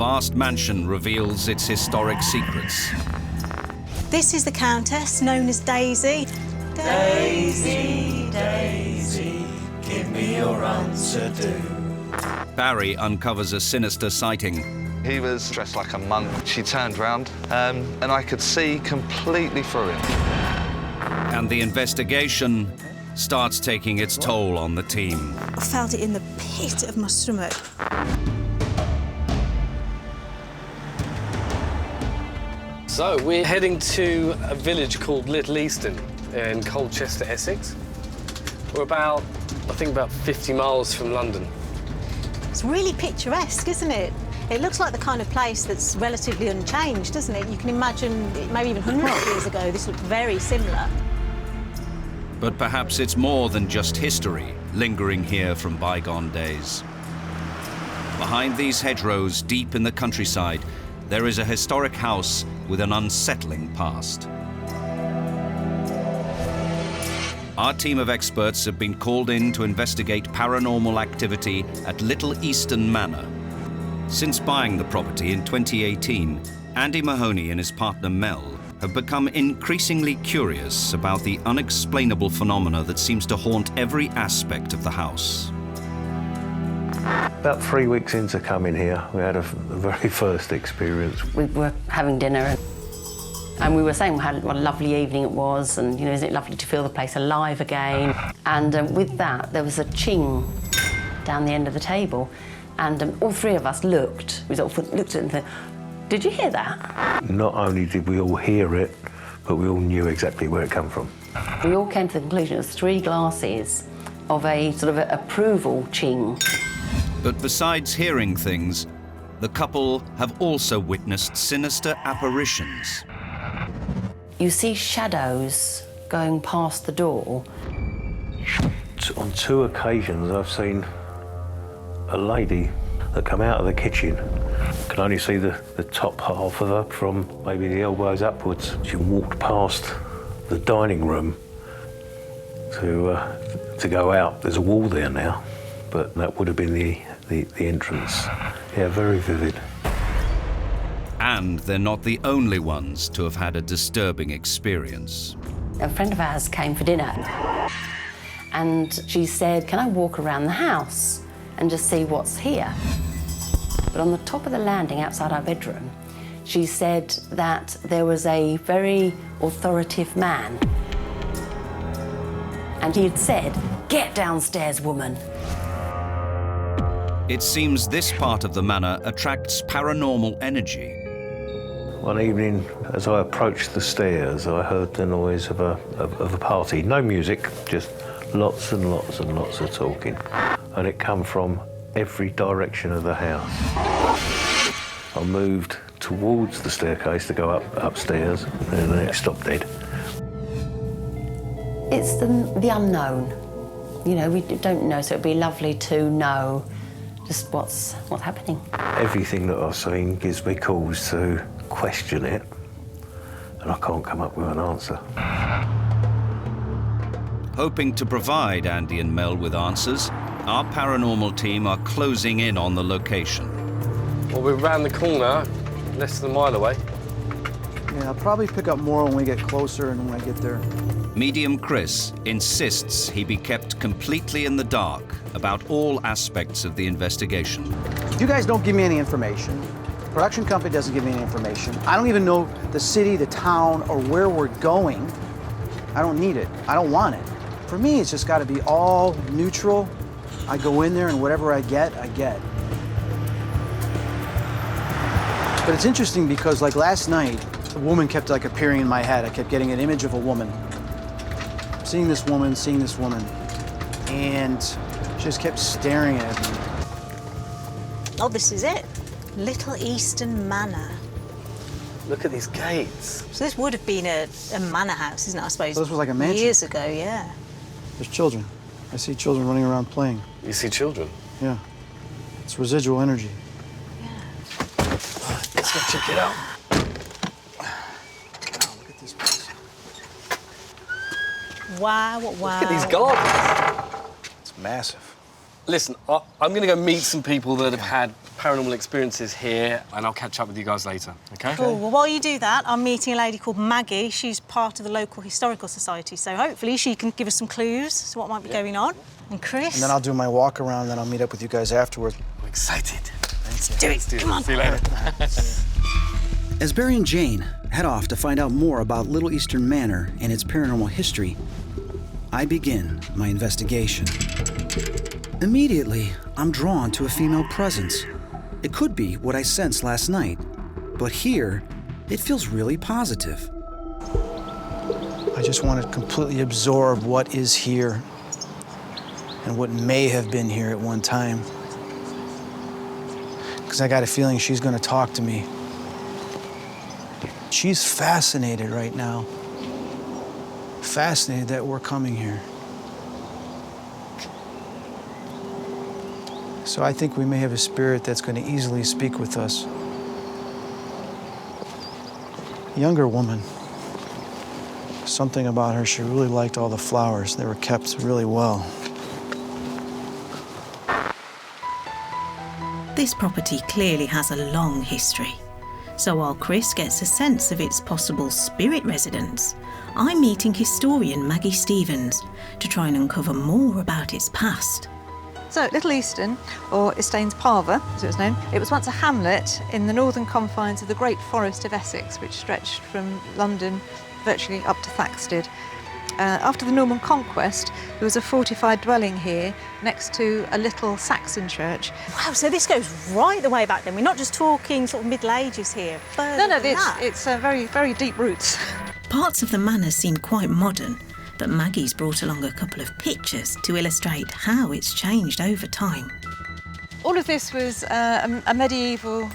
vast mansion reveals its historic secrets. This is the countess, known as Daisy. Daisy, Daisy, give me your answer do. Barry uncovers a sinister sighting. He was dressed like a monk. She turned round, and I could see completely through him. And the investigation starts taking its toll on the team. I felt it in the pit of my stomach. So we're heading to a village called Little Easton in Colchester, Essex. We're about, I think, about 50 miles from London. It's really picturesque, isn't it? It looks like the kind of place that's relatively unchanged, doesn't it? You can imagine, maybe even hundreds of years ago, this looked very similar. But perhaps it's more than just history lingering here from bygone days. Behind these hedgerows, deep in the countryside, there is a historic house with an unsettling past. Our team of experts have been called in to investigate paranormal activity at Little Easton Manor. Since buying the property in 2018, Andy Mahoney and his partner Mel have become increasingly curious about the unexplainable phenomena that seems to haunt every aspect of the house. About 3 weeks into coming here, we had a very first experience. We were having dinner and we were saying what a lovely evening it was, and, you know, isn't it lovely to feel the place alive again? And with that, there was a ching down the end of the table. And all three of us looked. We sort of looked at it and thought, did you hear that? Not only did we all hear it, but we all knew exactly where it came from. We all came to the conclusion it was 3 glasses of a sort of approval ching. But besides hearing things, the couple have also witnessed sinister apparitions. You see shadows going past the door. On 2 occasions, I've seen a lady that come out of the kitchen. Can only see the top half of her from maybe the elbows upwards. She walked past the dining room to go out. There's a wall there now, but that would have been the entrance. Yeah, very vivid. And they're not the only ones to have had a disturbing experience. A friend of ours came for dinner and she said, can I walk around the house and just see what's here? But on the top of the landing outside our bedroom, she said that there was a very authoritative man. And he had said, get downstairs, woman. It seems this part of the manor attracts paranormal energy. One evening, as I approached the stairs, I heard the noise of a party. No music, just lots and lots and lots of talking. And it come from every direction of the house. I moved towards the staircase to go upstairs, and then it stopped dead. It's the unknown. You know, we don't know, so it'd be lovely to know just what's happening. Everything that I've seen gives me cause to question it, and I can't come up with an answer. Hoping to provide Andy and Mel with answers, our paranormal team are closing in on the location. Well, we're round the corner, less than a mile away. Yeah, I'll probably pick up more when we get closer and when I get there. Medium Chris insists he be kept completely in the dark about all aspects of the investigation. You guys don't give me any information. The production company doesn't give me any information. I don't even know the city, the town, or where we're going. I don't need it. I don't want it. For me, it's just got to be all neutral. I go in there and whatever I get, I get. But it's interesting because, like, last night, a woman kept, like, appearing in my head. I kept getting an image of a woman. Seeing this woman, and she just kept staring at me. Oh, this is it. Little Easton Manor. Look at these gates. So this would have been a manor house, isn't it, I suppose? So this was like a mansion? Years ago, yeah. There's children. I see children running around playing. You see children? Yeah. It's residual energy. Let's go check it out. Wow, look at this place. Wow, wow. Look at these gardens. It's massive. Listen, I'm going to go meet some people that have had paranormal experiences here, and I'll catch up with you guys later, OK? Cool. Well, while you do that, I'm meeting a lady called Maggie. She's part of the local historical society, so hopefully she can give us some clues as to what might be going on. And Chris? And then I'll do my walk around, then I'll meet up with you guys afterwards. I'm excited. Let's do it. Come on. See you later. As Barry and Jane head off to find out more about Little Eastern Manor and its paranormal history, I begin my investigation. Immediately, I'm drawn to a female presence. It could be what I sensed last night, but here, it feels really positive. I just want to completely absorb what is here and what may have been here at one time. Because I got a feeling she's going to talk to me. She's fascinated right now. Fascinated that we're coming here. So I think we may have a spirit that's going to easily speak with us. Younger woman. Something about her, she really liked all the flowers. They were kept really well. This property clearly has a long history. So while Chris gets a sense of its possible spirit residence, I'm meeting historian Maggie Stevens to try and uncover more about its past. So, Little Easton, or Estaines Parva, as it was known, it was once a hamlet in the northern confines of the Great Forest of Essex, which stretched from London virtually up to Thaxted. After the Norman Conquest, there was a fortified dwelling here next to a little Saxon church. Wow, so this goes right the way back then. We're not just talking sort of Middle Ages here. No, it's very, very deep roots. Parts of the manor seem quite modern, but Maggie's brought along a couple of pictures to illustrate how it's changed over time. All of this was a medieval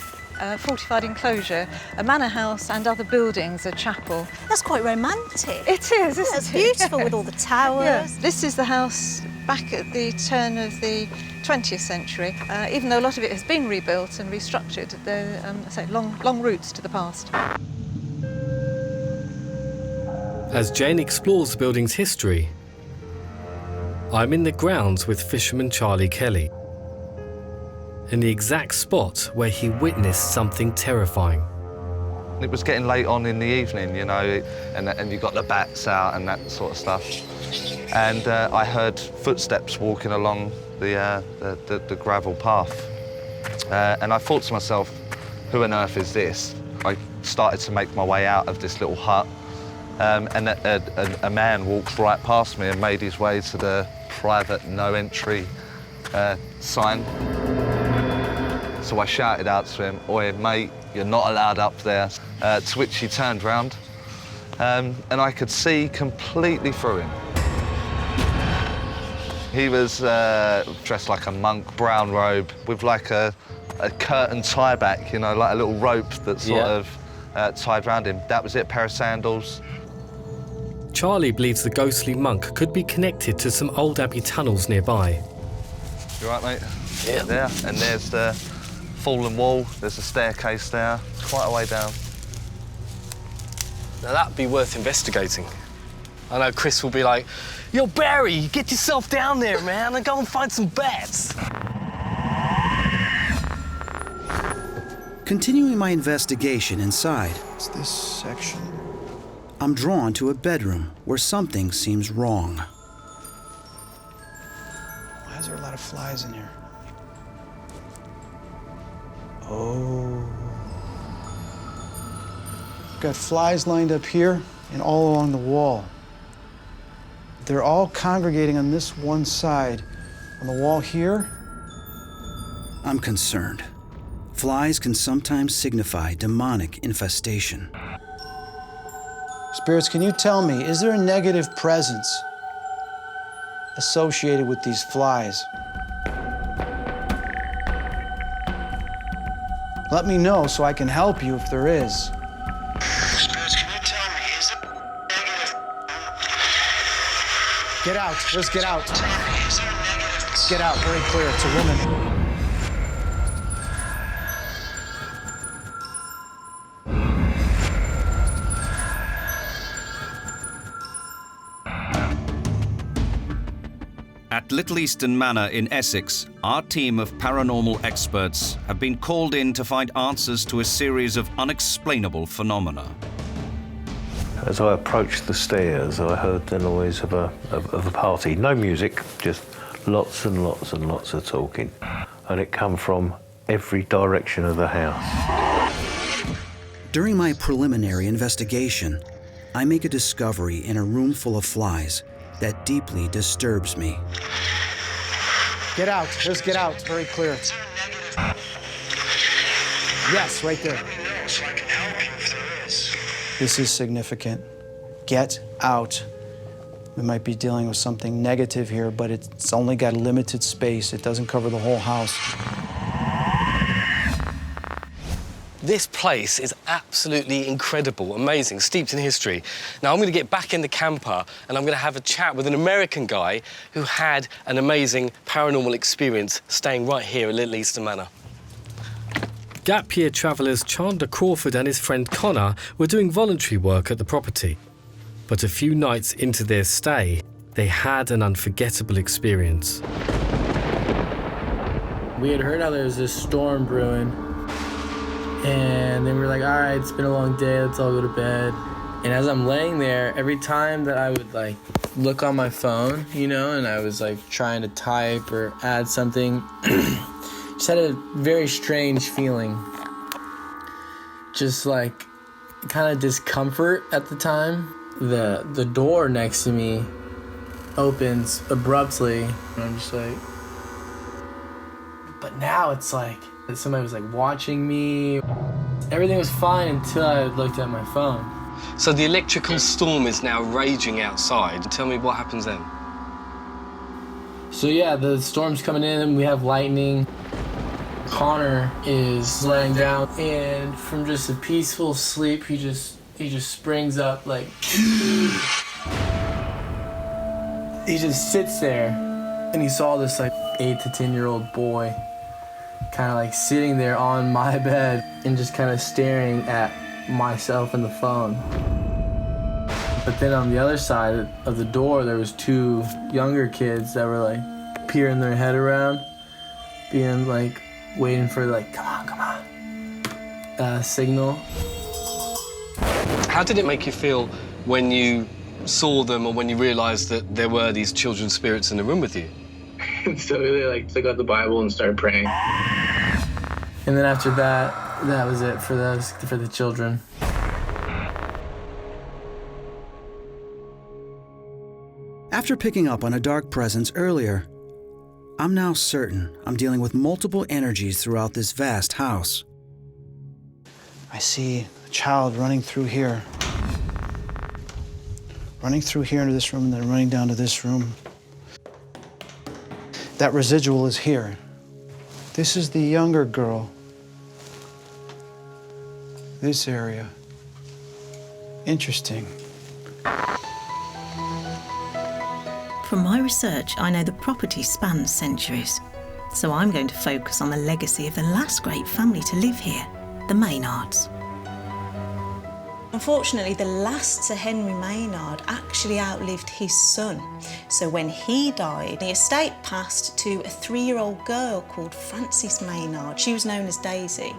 fortified enclosure, a manor house and other buildings, a chapel. That's quite romantic. It is, isn't it? It's beautiful with all the towers. Yeah. This is the house back at the turn of the 20th century. Even though a lot of it has been rebuilt and restructured, there are long roots to the past. As Jane explores the building's history, I'm in the grounds with fisherman Charlie Kelly, in the exact spot where he witnessed something terrifying. It was getting late on in the evening, you know, and you got the bats out and that sort of stuff. And I heard footsteps walking along the gravel path. And I thought to myself, who on earth is this? I started to make my way out of this little hut. And a man walked right past me and made his way to the private no entry sign. So I shouted out to him, "Oi, mate, you're not allowed up there." To which he turned round, and I could see completely through him. He was dressed like a monk, brown robe, with like a curtain tie back, you know, like a little rope that sort of tied round him. That was it, pair of sandals. Charlie believes the ghostly monk could be connected to some old abbey tunnels nearby. You right, mate? Yeah. There, and there's the fallen wall. There's a staircase there, quite a way down. Now that'd be worth investigating. I know Chris will be like, "Yo, Barry, get yourself down there, man, and go and find some bats." Continuing my investigation inside, It's this section. I'm drawn to a bedroom where something seems wrong. Why is there a lot of flies in here? Oh. Got flies lined up here and all along the wall. They're all congregating on this one side. On the wall here. I'm concerned. Flies can sometimes signify demonic infestation. Spirits, can you tell me, is there a negative presence associated with these flies? Let me know so I can help you if there is. Spirits, can you tell me, is there a negative... Get out, just get out. Get out, very clear, it's a woman. At Little Easton Manor in Essex, our team of paranormal experts have been called in to find answers to a series of unexplainable phenomena. As I approached the stairs, I heard the noise of a party. No music, just lots and lots and lots of talking. And it come from every direction of the house. During my preliminary investigation, I make a discovery in a room full of flies that deeply disturbs me. Get out. Just get out. It's very clear. Yes, right there. This is significant. Get out. We might be dealing with something negative here, but it's only got a limited space. It doesn't cover the whole house. This place is absolutely incredible, amazing, steeped in history. Now, I'm going to get back in the camper and I'm going to have a chat with an American guy who had an amazing paranormal experience staying right here at Little Easton Manor. Gap year travellers Chandler Crawford and his friend Connor were doing voluntary work at the property. But a few nights into their stay, they had an unforgettable experience. We had heard how there was this storm brewing, and then we were like, all right, it's been a long day, let's all go to bed. And as I'm laying there, every time that I would like look on my phone, you know, and I was like trying to type or add something, just had a very strange feeling. Just like kind of discomfort at the time. The door next to me opens abruptly, and I'm just like, but now it's like somebody was like watching me. Everything was fine until I looked at my phone. So the electrical storm is now raging outside. Tell me what happens then. So yeah, the storm's coming in, we have lightning. Connor is laying down, and from just a peaceful sleep, he just springs up like, he just sits there, and he saw this like 8 to 10-year-old boy kind of like sitting there on my bed and just kind of staring at myself and the phone. But then on the other side of the door, there was 2 younger kids that were like peering their head around, being like, waiting for like, come on, signal. How did it make you feel when you saw them or when you realised that there were these children's spirits in the room with you? So they like took out the Bible and started praying. And then after that, that was it for the children. After picking up on a dark presence earlier, I'm now certain I'm dealing with multiple energies throughout this vast house. I see a child running through here. Running through here into this room and then running down to this room. That residual is here. This is the younger girl. This area. Interesting. From my research, I know the property spans centuries. So I'm going to focus on the legacy of the last great family to live here, the Maynards. Unfortunately, the last Sir Henry Maynard actually outlived his son. So when he died, the estate passed to a 3-year-old girl called Frances Maynard. She was known as Daisy.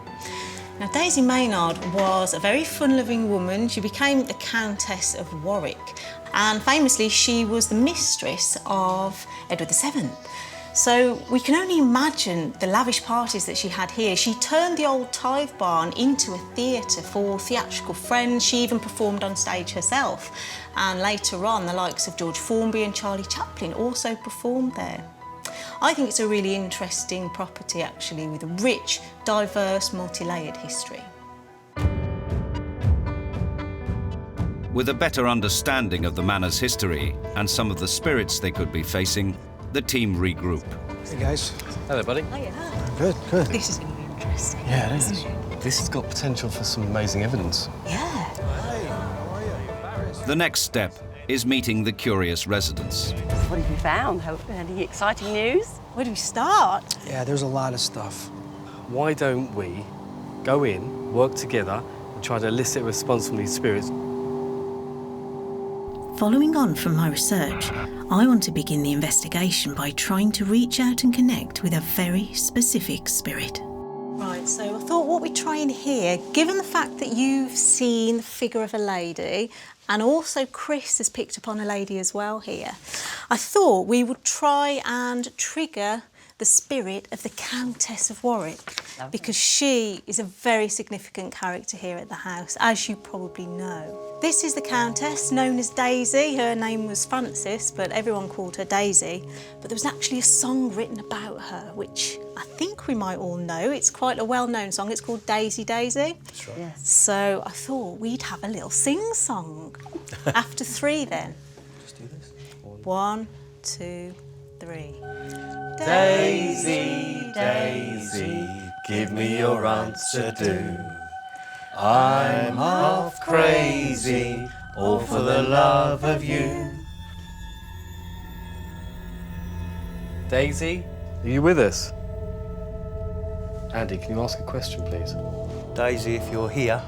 Now, Daisy Maynard was a very fun-loving woman. She became the Countess of Warwick, and famously, she was the mistress of Edward VII. So we can only imagine the lavish parties that she had here. She turned the old tithe barn into a theatre for theatrical friends. She even performed on stage herself. And later on, the likes of George Formby and Charlie Chaplin also performed there. I think it's a really interesting property, actually, with a rich, diverse, multi-layered history. With a better understanding of the manor's history and some of the spirits they could be facing, the team regroup. Hey, guys. Hello, buddy. Hiya. Good, good. This is going to be interesting. Yeah, it is. This has got potential for some amazing evidence. Yeah. The next step is meeting the curious residents. What have you found? Any exciting news? Where do we start? Yeah, there's a lot of stuff. Why don't we go in, work together, and try to elicit a response from these spirits? Following on from my research, I want to begin the investigation by trying to reach out and connect with a very specific spirit. Right, so I thought what we'd try in here, given the fact that you've seen the figure of a lady, and also Chris has picked up on a lady as well here, I thought we would try and trigger the spirit of the Countess of Warwick, because she is a very significant character here at the house, as you probably know. This is the Countess, known as Daisy. Her name was Frances, but everyone called her Daisy. But there was actually a song written about her, which I think we might all know. It's quite a well-known song. It's called Daisy, Daisy. That's right. Yes. So I thought we'd have a little sing-song. After 3 then. Just do this. 1, 2, 3. Daisy, Daisy, give me your answer do. I'm half crazy, all for the love of you. Daisy, are you with us? Andy, can you ask a question, please? Daisy, if you're here,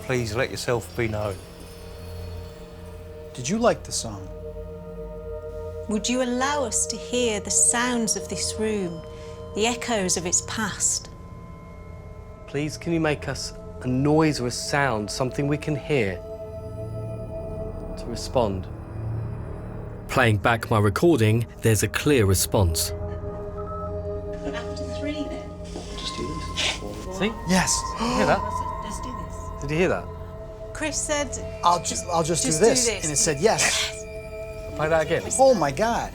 please let yourself be known. Did you like the song? Would you allow us to hear the sounds of this room, the echoes of its past? Please, can you make us a noise or a sound, something we can hear, to respond? Playing back my recording, there's a clear response. After 3 then. Just do this. See? Yes. Did you hear that? Let's do this. Did you hear that? Chris said... I'll just do this. And it said yes. Play that again. Oh my God.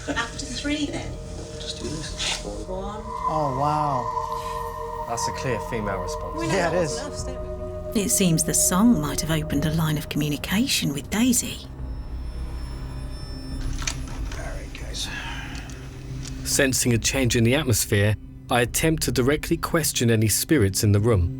After 3 then. Just do this. 1. Oh wow. That's a clear female response. We know Yeah, it that is. was enough, don't we? It seems the song might have opened a line of communication with Daisy. All right, guys. Sensing a change in the atmosphere, I attempt to directly question any spirits in the room.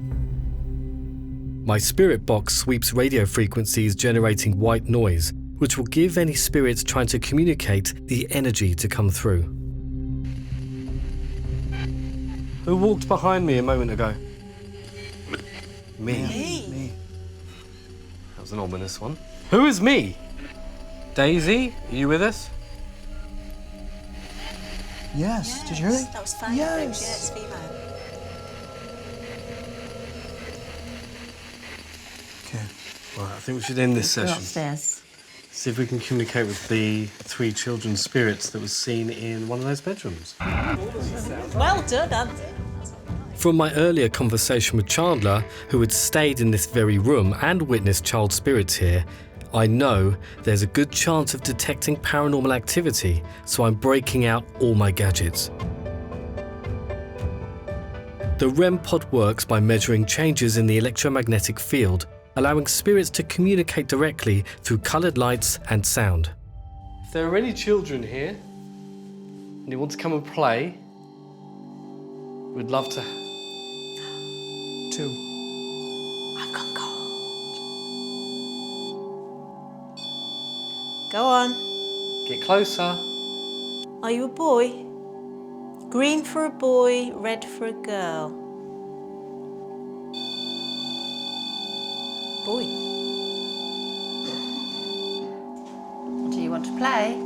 My spirit box sweeps radio frequencies generating white noise, which will give any spirits trying to communicate the energy to come through. Who walked behind me a moment ago? Me. Me. That was an ominous one. Who is me? Daisy, are you with us? Yes. Did you hear that? That was fine. Yes. Yeah, it's female. Okay. Right, I think we should end this We're session. upstairs. See if we can communicate with the 3 children's spirits that was seen in one of those bedrooms. Well done, Andy. From my earlier conversation with Chandler, who had stayed in this very room and witnessed child spirits here, I know there's a good chance of detecting paranormal activity, so I'm breaking out all my gadgets. The REM pod works by measuring changes in the electromagnetic field, allowing spirits to communicate directly through coloured lights and sound. If there are any children here and you want to come and play, we'd love to. 2. I've gone cold. Go on. Get closer. Are you a boy? Green for a boy, red for a girl. Boy. Do you want to play?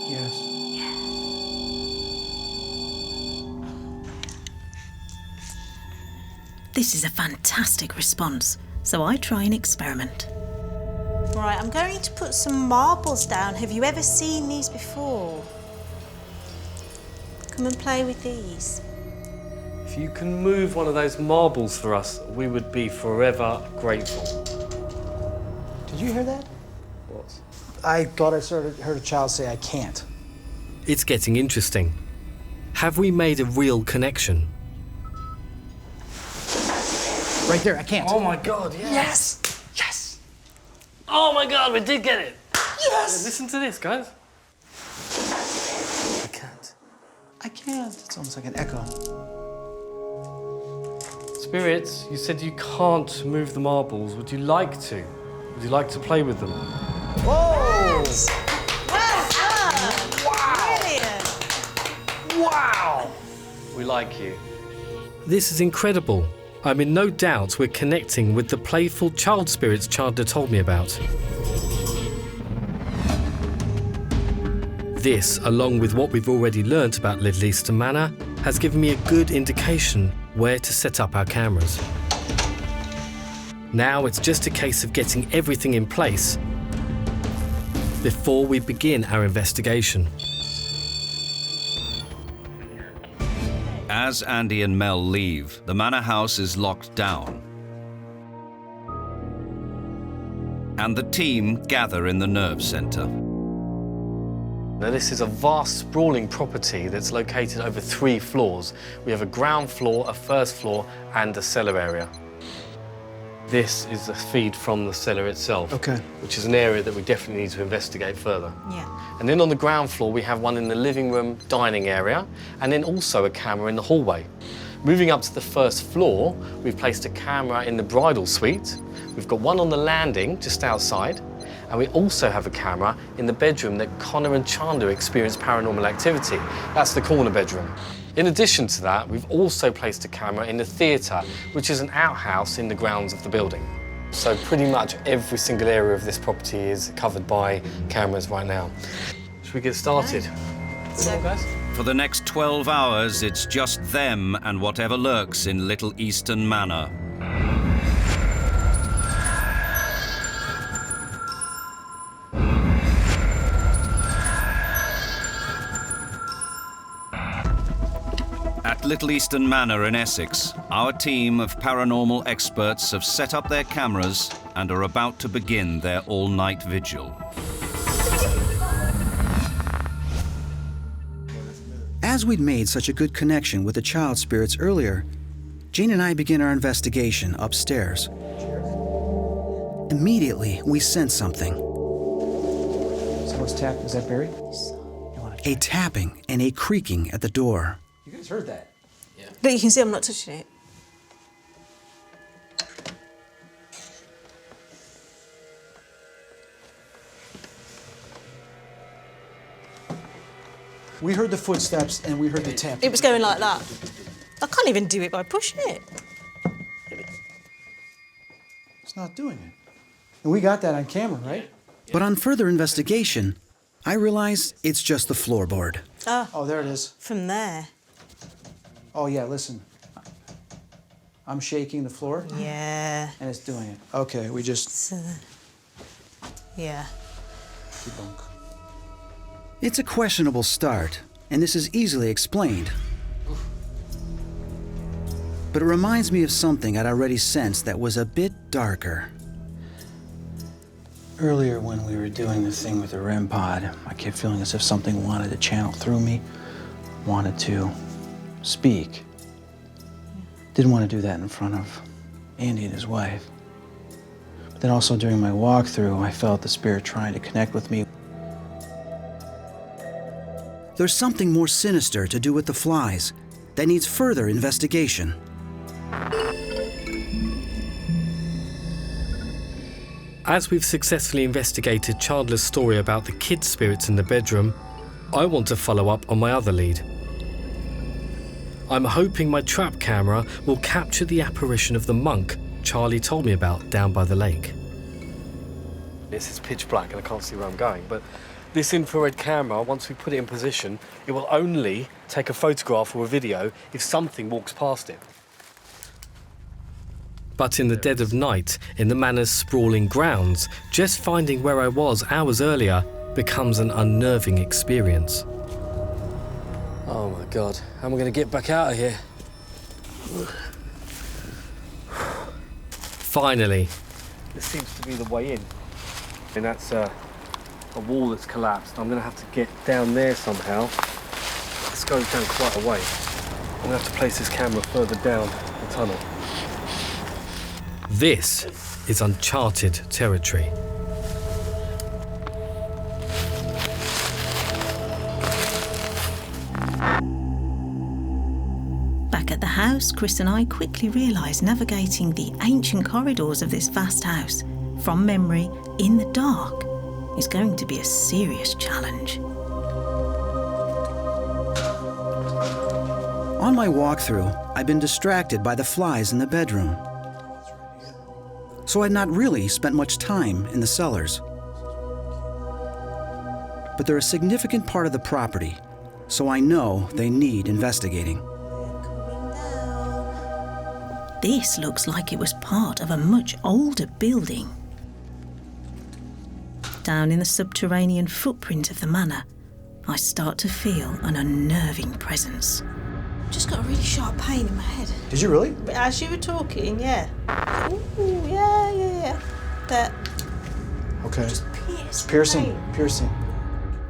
Yes. This is a fantastic response, so I try an experiment. Right, I'm going to put some marbles down. Have you ever seen these before? Come and play with these. If you can move one of those marbles for us, we would be forever grateful. Did you hear that? What? I thought I heard a child say, I can't. It's getting interesting. Have we made a real connection? Right there, I can't. Oh my God, yes! Yes! Oh my God, we did get it! Yes! Listen to this, guys. I can't. I can't. It's almost like an echo. Spirits, you said you can't move the marbles. Would you like to? Would you like to play with them? Whoa! Well done! Wow! Brilliant! Wow! We like you. This is incredible. I'm in no doubt we're connecting with the playful child spirits Chandler told me about. This, along with what we've already learnt about Little Eastern Manor, has given me a good indication where to set up our cameras. Now it's just a case of getting everything in place before we begin our investigation. As Andy and Mel leave, the manor house is locked down. And the team gather in the nerve centre. Now, this is a vast, sprawling property that's located over 3 floors. We have a ground floor, a first floor, and a cellar area. This is the feed from the cellar itself, which is an area that we definitely need to investigate further. Yeah. And then on the ground floor, we have one in the living room, dining area, and then also a camera in the hallway. Moving up to the first floor, we've placed a camera in the bridal suite. We've got one on the landing, just outside, and we also have a camera in the bedroom that Connor and Chandler experienced paranormal activity. That's the corner bedroom. In addition to that, we've also placed a camera in the theatre, which is an outhouse in the grounds of the building. So pretty much every single area of this property is covered by cameras right now. Should we get started? Guys? For the next 12 hours, it's just them and whatever lurks in Little Eastern Manor. At Little Eastern Manor in Essex, our team of paranormal experts have set up their cameras and are about to begin their all-night vigil. As we'd made such a good connection with the child spirits earlier, Jane and I begin our investigation upstairs. Immediately, we sense something. Someone's tapping. Is that Barry? A tapping and a creaking at the door. You guys heard that? Yeah. But you can see I'm not touching it. We heard the footsteps and we heard the tap. It was going like that. I can't even do it by pushing it. It's not doing it. And we got that on camera, right? But on further investigation, I realize it's just the floorboard. Oh, there it is. From there. Oh, yeah, listen. I'm shaking the floor. Yeah. And it's doing it. Okay, we just... So, yeah. Debunk. It's a questionable start, and this is easily explained. But it reminds me of something I'd already sensed that was a bit darker. Earlier when we were doing the thing with the REM pod, I kept feeling as if something wanted to channel through me, wanted to speak. Didn't want to do that in front of Andy and his wife. But then also during my walkthrough, I felt the spirit trying to connect with me. There's something more sinister to do with the flies that needs further investigation. As we've successfully investigated Chandler's story about the kid spirits in the bedroom, I want to follow up on my other lead. I'm hoping my trap camera will capture the apparition of the monk Charlie told me about down by the lake. This is pitch black and I can't see where I'm going, but this infrared camera, once we put it in position, it will only take a photograph or a video if something walks past it. But in the dead of night, in the manor's sprawling grounds, just finding where I was hours earlier becomes an unnerving experience. Oh my God, how am I going to get back out of here? Finally. This seems to be the way in. And that's a wall that's collapsed. I'm going to have to get down there somehow. This goes down quite a way. I'm going to have to place this camera further down the tunnel. This is uncharted territory. Back at the house, Chris and I quickly realised navigating the ancient corridors of this vast house from memory in the dark is going to be a serious challenge. On my walkthrough, I'd been distracted by the flies in the bedroom. So I'd not really spent much time in the cellars. But they're a significant part of the property, so I know they need investigating. This looks like it was part of a much older building. Down in the subterranean footprint of the manor, I start to feel an unnerving presence. Just got a really sharp pain in my head. Did you really? But as you were talking, yeah. Ooh, yeah. That. Okay. Just Piercing.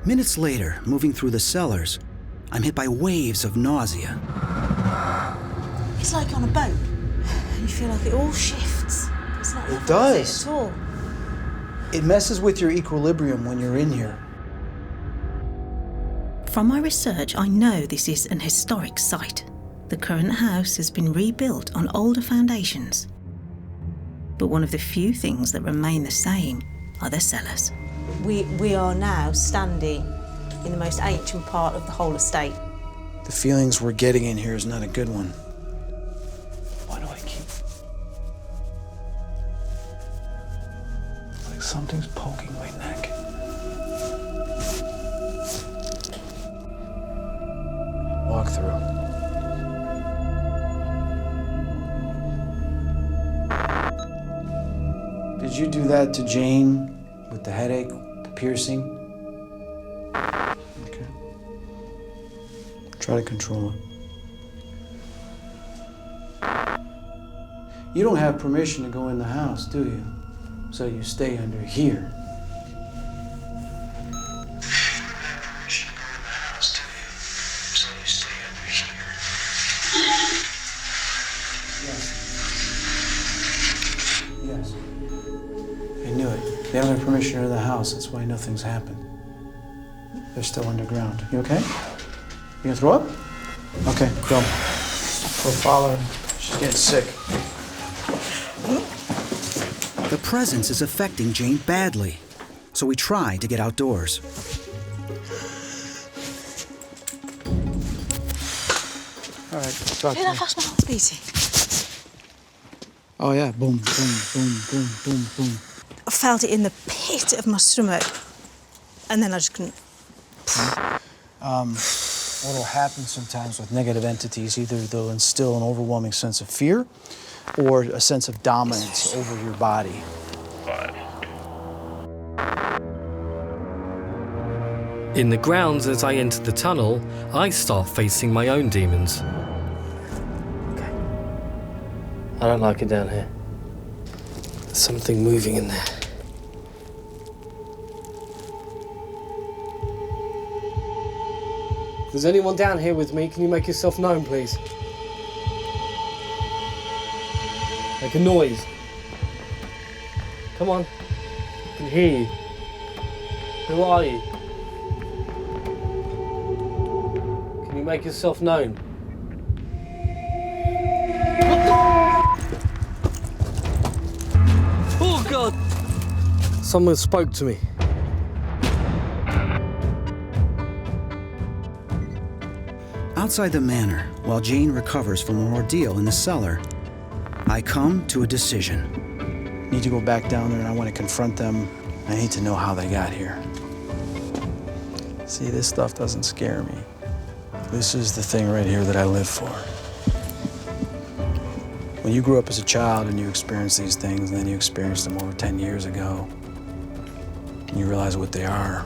Minutes later, moving through the cellars, I'm hit by waves of nausea. It's like on a boat. You feel like it all shifts. It's not It does. at all. It messes with your equilibrium when you're in here. From my research, I know this is an historic site. The current house has been rebuilt on older foundations. But one of the few things that remain the same are the cellars. We are now standing in the most ancient part of the whole estate. The feelings we're getting in here is not a good one. Why do I keep... Like something's poking my neck. Walk through. Did you do that to Jane with the headache, the piercing? Okay. Try to control it. You don't have permission to go in the house, do you? So you stay under here. Yes. I knew it. They don't have permission to enter the house. That's why nothing's happened. They're still underground. You okay? You gonna throw up? Okay, go. Go follow her. She's getting sick. The presence is affecting Jane badly, so we try to get outdoors. All right, talk to Hear that me. fast mouth beating? Oh yeah, boom, boom, boom, boom, boom, boom. I felt it in the pit of my stomach, and then I just couldn't. What will happen sometimes with negative entities, either they'll instill an overwhelming sense of fear or a sense of dominance over your body. In the grounds as I enter the tunnel, I start facing my own demons. I don't like it down here. There's something moving in there. If there's anyone down here with me, can you make yourself known, please? Make a noise. Come on. I can hear you. Who are you? Can you make yourself known? Oh, God! Someone spoke to me. Outside the manor, while Jane recovers from an ordeal in the cellar, I come to a decision. Need to go back down there and I want to confront them. I need to know how they got here. See, this stuff doesn't scare me. This is the thing right here that I live for. When you grew up as a child and you experienced these things, and then you experienced them over 10 years ago, and you realize what they are,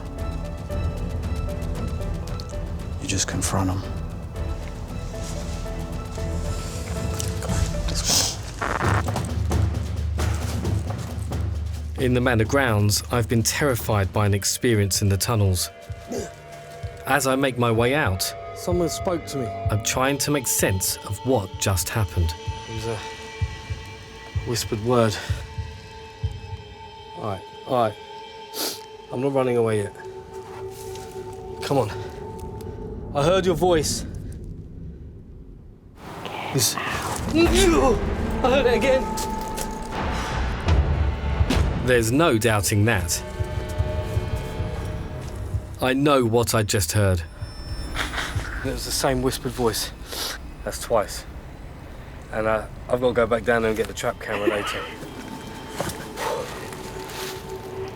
you just confront them. In the manor grounds, I've been terrified by an experience in the tunnels. As I make my way out, Someone spoke to me. I'm trying to make sense of what just happened. It was a whispered word. All right. I'm not running away yet. Come on. I heard your voice. This... I heard it again. There's no doubting that. I know what I just heard. It was the same whispered voice. That's twice. and I've got to go back down there and get the trap camera later.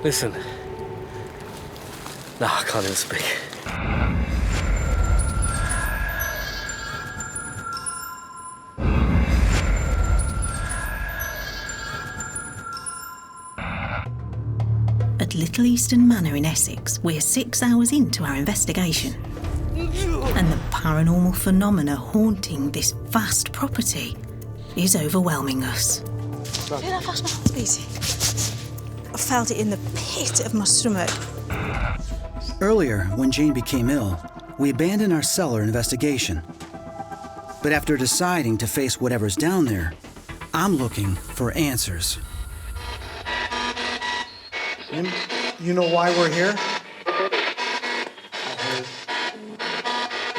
Listen. No, I can't even speak. At Little Eastern Manor in Essex, we're 6 hours into our investigation. And the paranormal phenomena haunting this vast property is overwhelming us. Do that fast, man. Easy. I felt it in the pit of my stomach. Earlier, when Jane became ill, we abandoned our cellar investigation. But after deciding to face whatever's down there, I'm looking for answers. You know why we're here?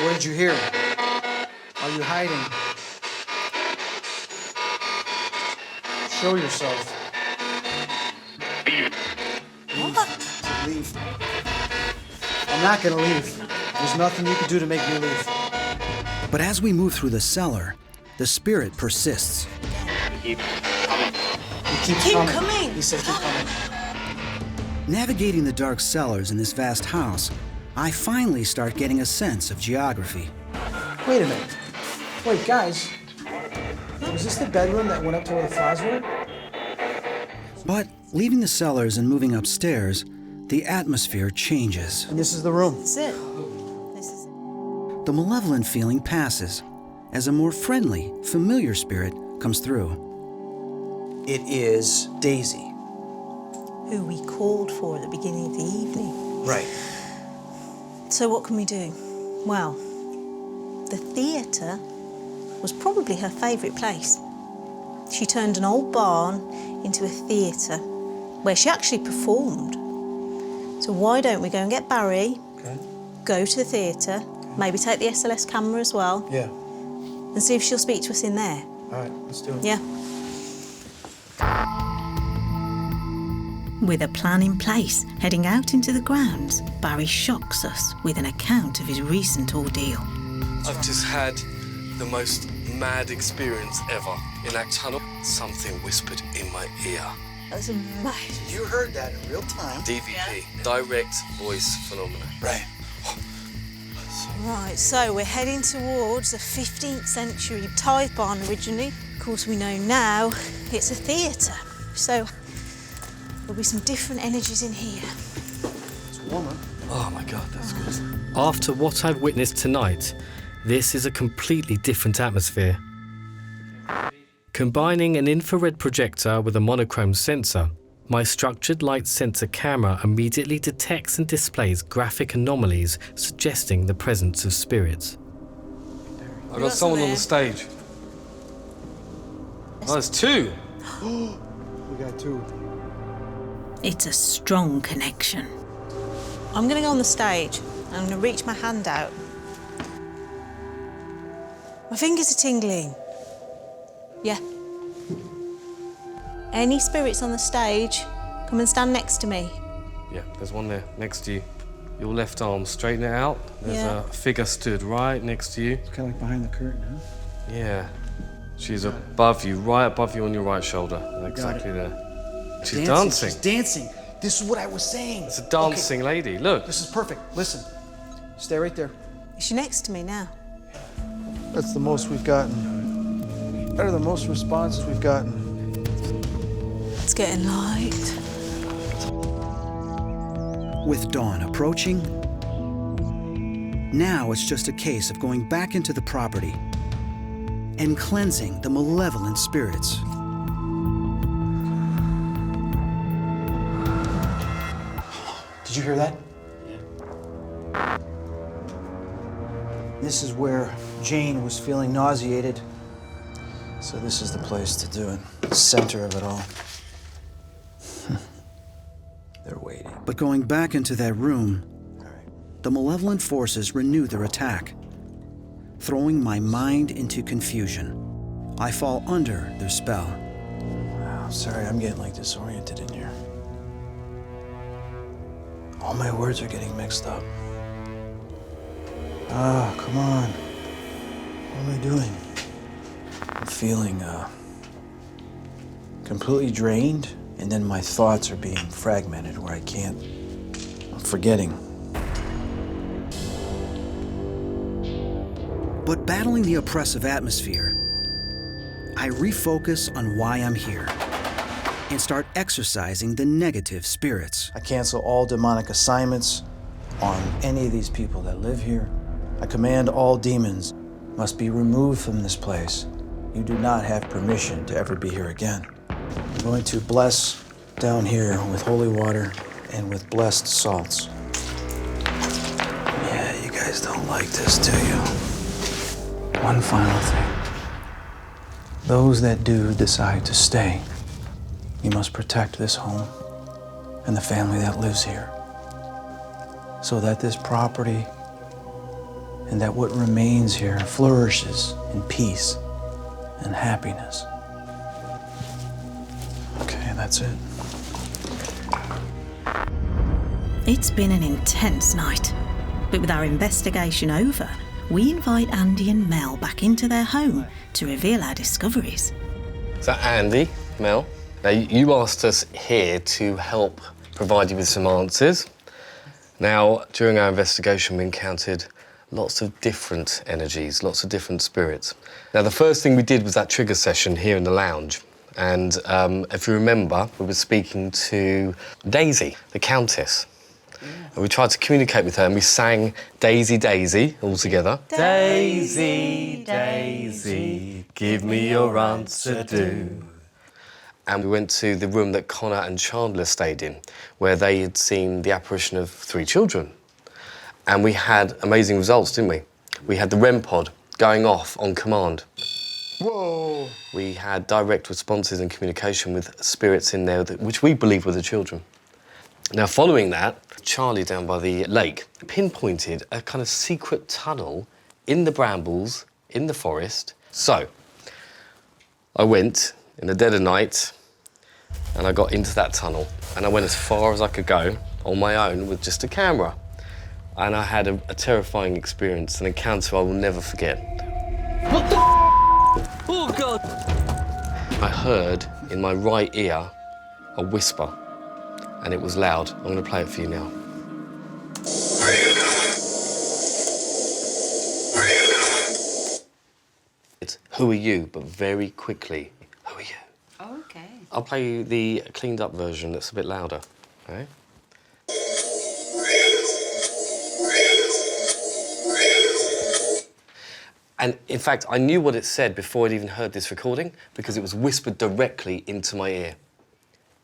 What did you hear? Are you hiding? Show yourself. What? Leave. I'm not gonna leave. There's nothing you can do to make me leave. But as we move through the cellar, the spirit persists. He keeps coming. He said keep coming. Navigating the dark cellars in this vast house, I finally start getting a sense of geography. Wait a minute. Wait, guys. Was this the bedroom that went up to where the flies were? But leaving the cellars and moving upstairs, the atmosphere changes. And this is the room. That's it. The malevolent feeling passes as a more friendly, familiar spirit comes through. It is Daisy. Who we called for at the beginning of the evening. Right. So what can we do? Well, the theatre was probably her favourite place. She turned an old barn into a theatre where she actually performed. So why don't we go and get Barry, go to the theatre, maybe take the SLS camera as well, Yeah. and see if she'll speak to us in there. All right, let's do it. Yeah. With a plan in place, heading out into the grounds, Barry shocks us with an account of his recent ordeal. I've just had the most mad experience ever. In that tunnel, something whispered in my ear. That's amazing. You heard that in real time. DVP, direct voice phenomena. Right. Right, so we're heading towards a 15th century tithe barn originally. Of course, we know now it's a theatre. So there'll be some different energies in here. It's warmer. Oh my God, that's good. After what I've witnessed tonight, this is a completely different atmosphere. Combining an infrared projector with a monochrome sensor, my structured light sensor camera immediately detects and displays graphic anomalies suggesting the presence of spirits. I've got someone on the stage. Oh, there's two. We got two. It's a strong connection. I'm going to go on the stage. I'm going to reach my hand out. My fingers are tingling. Yeah. Any spirits on the stage, come and stand next to me. Yeah, there's one there next to you. Your left arm, straighten it out. There's a figure stood right next to you. It's kind of like behind the curtain, huh? Yeah. She's above you, right above you on your right shoulder. Exactly there. She's dancing. She's dancing. This is what I was saying. It's a dancing lady, look. This is perfect. Listen. Stay right there. Is she next to me now? That's the most we've gotten. Better than most responses we've gotten. It's getting light. With dawn approaching, now it's just a case of going back into the property and cleansing the malevolent spirits. Did you hear that? Yeah. This is where Jane was feeling nauseated. So this is the place to do it. The center of it all. They're waiting. But going back into that room, the malevolent forces renew their attack, throwing my mind into confusion. I fall under their spell. Wow, sorry, I'm getting like disoriented in here. All my words are getting mixed up. Ah, come on. What am I doing? I'm feeling completely drained, and then my thoughts are being fragmented where I'm forgetting. But battling the oppressive atmosphere, I refocus on why I'm here and start exorcising the negative spirits. I cancel all demonic assignments on any of these people that live here. I command all demons must be removed from this place. You do not have permission to ever be here again. I'm going to bless down here with holy water and with blessed salts. Yeah, you guys don't like this, do you? One final thing. Those that do decide to stay, you must protect this home and the family that lives here, so that this property and that what remains here flourishes in peace and happiness. Okay, that's it. It's been an intense night, but with our investigation over, we invite Andy and Mel back into their home to reveal our discoveries. So Andy, Mel, now you asked us here to help provide you with some answers. Now, during our investigation, we encountered lots of different energies, lots of different spirits. Now, the first thing we did was that trigger session here in the lounge. And if you remember, we were speaking to Daisy, the countess. And we tried to communicate with her and we sang Daisy, Daisy all together. Daisy, Daisy, give me your answer do. And we went to the room that Connor and Chandler stayed in, where they had seen the apparition of 3 children. And we had amazing results, didn't we? We had the REM pod going off on command. Whoa! We had direct responses and communication with spirits in there, which we believe were the children. Now, following that, Charlie down by the lake pinpointed a kind of secret tunnel in the brambles, in the forest. So, I went in the dead of night and I got into that tunnel and I went as far as I could go on my own with just a camera. And I had a terrifying experience, an encounter I will never forget. What the Oh, God! I heard in my right ear a whisper, and it was loud. I'm going to play it for you now. It's who are you, but very quickly, who are you? Okay. I'll play you the cleaned up version that's a bit louder, okay? And in fact, I knew what it said before I'd even heard this recording because it was whispered directly into my ear.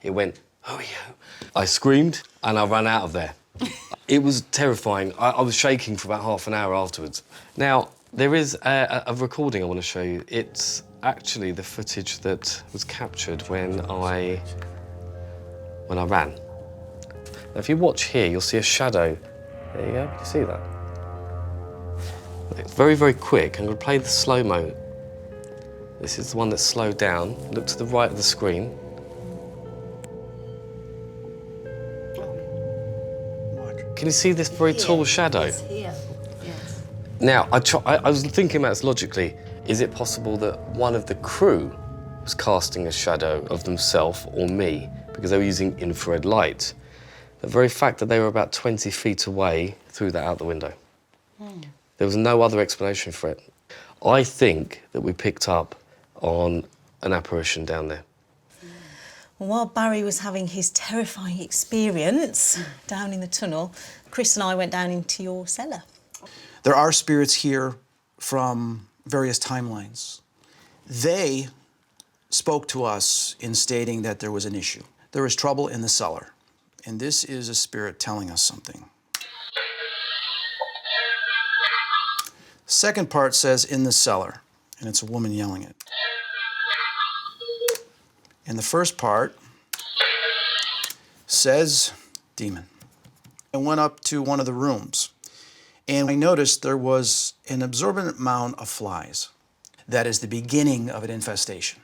It went, who are you? I screamed and I ran out of there. It was terrifying. I was shaking for about half an hour afterwards. Now, there is a recording I want to show you. It's actually the footage that was captured when I ran. Now, if you watch here, you'll see a shadow. There you go, can you see that? It's very, very quick. I'm going to play the slow-mo. This is the one that's slowed down. Look to the right of the screen. Can you see this very tall shadow? It's here, yes. Now, I was thinking about this logically. Is it possible that one of the crew was casting a shadow of themselves or me because they were using infrared light? The very fact that they were about 20 feet away threw that out the window. There was no other explanation for it. I think that we picked up on an apparition down there. Well, while Barry was having his terrifying experience down in the tunnel, Chris and I went down into your cellar. There are spirits here from various timelines. They spoke to us in stating that there was an issue. There was trouble in the cellar. And this is a spirit telling us something. Second part says in the cellar, and it's a woman yelling it. And the first part says demon. I went up to one of the rooms and I noticed there was an absorbent amount of flies. That is the beginning of an infestation.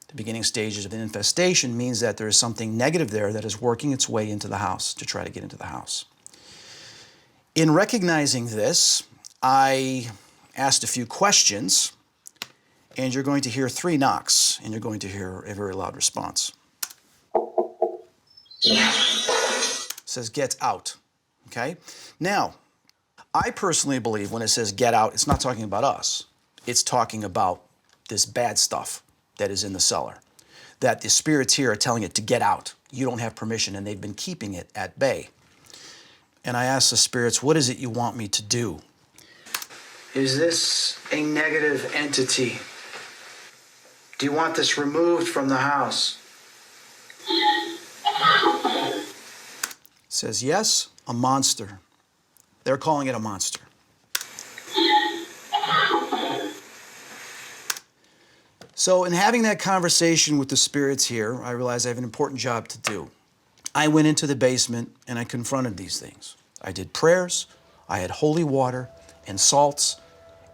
The beginning stages of an infestation means that there is something negative there that is working its way into the house to try to get into the house. In recognizing this, I asked a few questions, and you're going to hear 3 knocks, and you're going to hear a very loud response. It says, get out, okay? Now, I personally believe when it says get out, it's not talking about us. It's talking about this bad stuff that is in the cellar, that the spirits here are telling it to get out. You don't have permission, and they've been keeping it at bay. And I asked the spirits, what is it you want me to do? Is this a negative entity? Do you want this removed from the house? It says, yes, a monster. They're calling it a monster. So in having that conversation with the spirits here, I realized I have an important job to do. I went into the basement and I confronted these things. I did prayers, I had holy water and salts,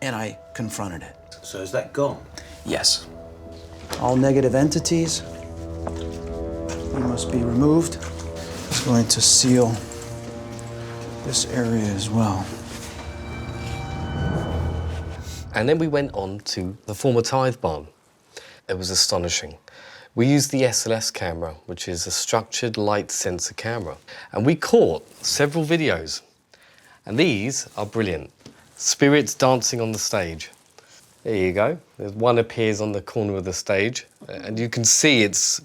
and I confronted it. So is that gone? Yes. All negative entities, you must be removed. It's going to seal this area as well. And then we went on to the former tithe barn. It was astonishing. We used the SLS camera, which is a structured light sensor camera, and we caught several videos. And these are brilliant. Spirits dancing on the stage. There you go. There's one appears on the corner of the stage, and you can see it's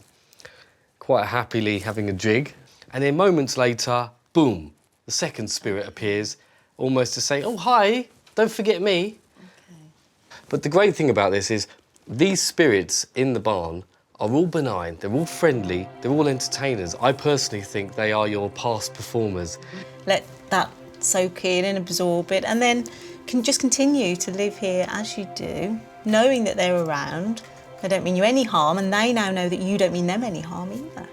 quite happily having a jig. And then moments later, boom, the second spirit appears, almost to say, oh, hi, don't forget me. Okay. But the great thing about this is these spirits in the barn are all benign, they're all friendly, they're all entertainers. I personally think they are your past performers. Let that soak in and absorb it, and then can just continue to live here as you do, knowing that they're around. They don't mean you any harm, and they now know that you don't mean them any harm either.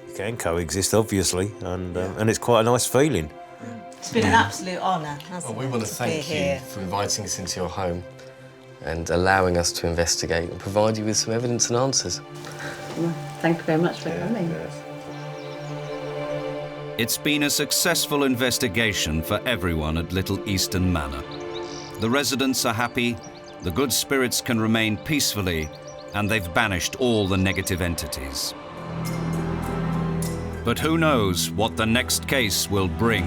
You can coexist, obviously, and it's quite a nice feeling. It's been an absolute honour, hasn't it? Well, we want to thank you here for inviting us into your home and allowing us to investigate and provide you with some evidence and answers. Well, thank you very much for coming. It's been a successful investigation for everyone at Little Easton Manor. The residents are happy, the good spirits can remain peacefully, and they've banished all the negative entities. But who knows what the next case will bring?